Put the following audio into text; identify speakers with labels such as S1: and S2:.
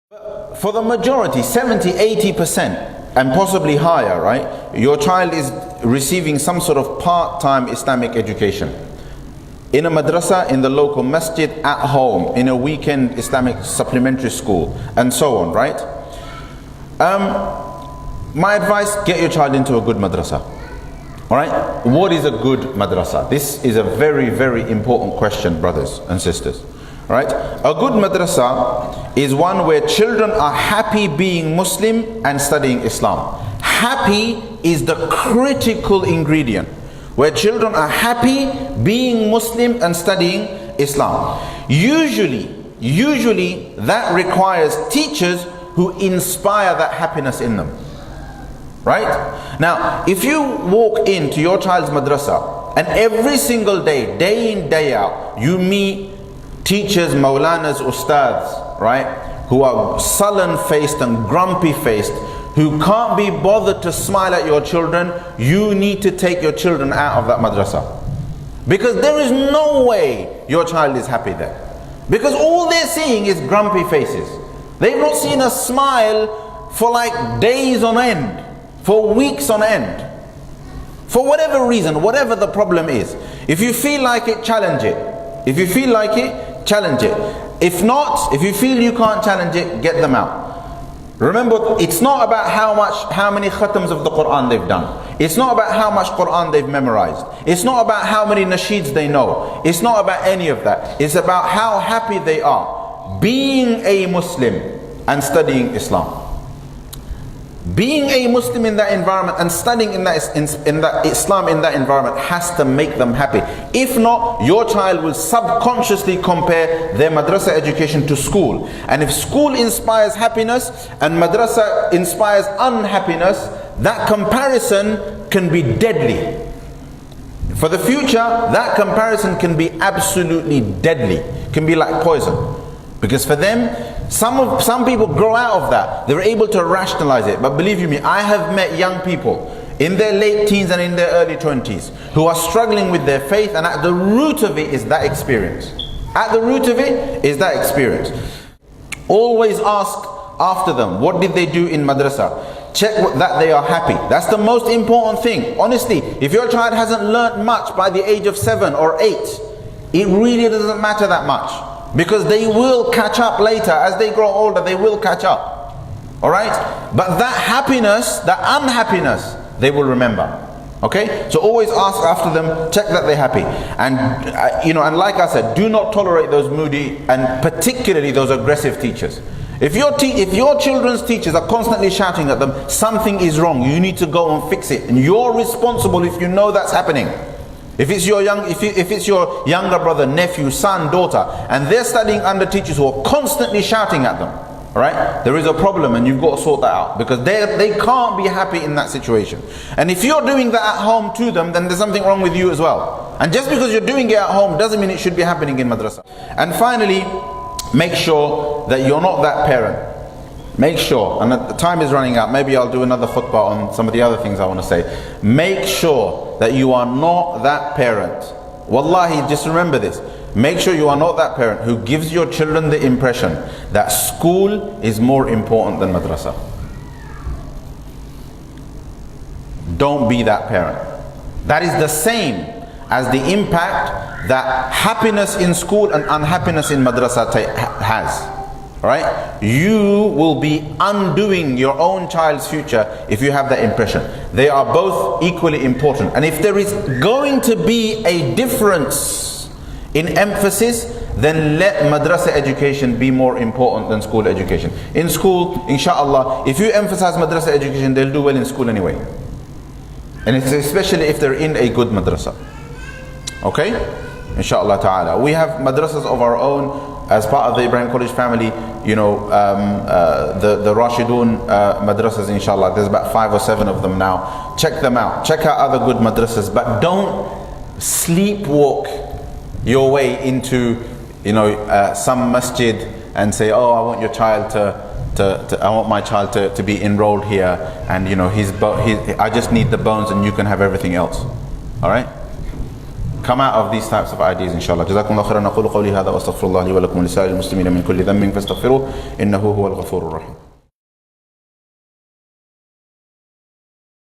S1: For the majority, 70, 80%, and possibly higher, right? Your child is receiving some sort of part-time Islamic education. In a madrasa, in the local masjid, at home, in a weekend Islamic supplementary school, and so on, right? My advice, get your child into a good madrasa. Alright? What is a good madrasa? This is a very, very important question, brothers and sisters. Right? A good madrasa is one where children are happy being Muslim and studying Islam. Happy is the critical ingredient. Where children are happy being Muslim and studying Islam. Usually that requires teachers who inspire that happiness in them. Right? Now, if you walk into your child's madrasa and every single day, day in, day out, you meet teachers, maulanas, ustads, right, who are sullen-faced and grumpy-faced, who can't be bothered to smile at your children, you need to take your children out of that madrasa. Because there is no way your child is happy there. Because all they're seeing is grumpy faces. They've not seen a smile for like days on end, for weeks on end. For whatever reason, whatever the problem is. If you feel like it, challenge it. If you feel like it, challenge it. If not, if you feel you can't challenge it, get them out. Remember, it's not about how many khatams of the Quran they've done. It's not about how much Quran they've memorized. It's not about how many nasheeds they know. It's not about any of that. It's about how happy they are being a Muslim and studying Islam. Being a Muslim in that environment and studying in that Islam in that environment has to make them happy. If not, your child will subconsciously compare their madrasa education to school. And if school inspires happiness and madrasa inspires unhappiness, that comparison can be deadly. For the future, that comparison can be absolutely deadly. Can be like poison. Because for them, some people grow out of that. They're able to rationalize it. But believe you me, I have met young people in their late teens and in their early 20s who are struggling with their faith, and at the root of it is that experience. At the root of it is that experience. Always ask after them, what did they do in madrasa? Check that they are happy. That's the most important thing. Honestly, if your child hasn't learnt much by the age of 7 or 8, it really doesn't matter that much. Because they will catch up later. As they grow older, they will catch up. Alright? But that happiness, that unhappiness, they will remember. Okay? So always ask after them, check that they're happy. And and like I said, do not tolerate those moody and particularly those aggressive teachers. If your children's teachers are constantly shouting at them, something is wrong. You need to go and fix it. And you're responsible if you know that's happening. If it's your younger brother, nephew, son, daughter, and they're studying under teachers who are constantly shouting at them, right? There is a problem, and you've got to sort that out, because they can't be happy in that situation. And if you're doing that at home to them, then there's something wrong with you as well. And just because you're doing it at home doesn't mean it should be happening in madrasa. And finally, make sure that you're not that parent. Make sure, and the time is running out, maybe I'll do another khutbah on some of the other things I want to say. Make sure that you are not that parent. Wallahi, just remember this. Make sure you are not that parent who gives your children the impression that school is more important than madrasa. Don't be that parent. That is the same as the impact that happiness in school and unhappiness in madrasa has. Right? You will be undoing your own child's future if you have that impression. They are both equally important. And if there is going to be a difference in emphasis, then let madrasa education be more important than school education. In school, inshallah, if you emphasize madrasa education, they'll do well in school anyway. And it's especially if they're in a good madrasa. Okay? Inshallah ta'ala. We have madrasas of our own as part of the Ibrahim College family. The Rashidun madrasas, inshallah. There's about 5 or 7 of them now. Check them out. Check out other good madrasas. But don't sleepwalk your way into some masjid and say, oh, I want your child I want my child to be enrolled here, and I just need the bones and you can have everything else. Alright? come out of these types of ideas, inshallah. جزاكم الله خيرا. أقول قولي هذا وأستغفر الله لي ولكم ولسائر المسلمين من كل ذنب فاستغفروه إنه هو الغفور الرحيم.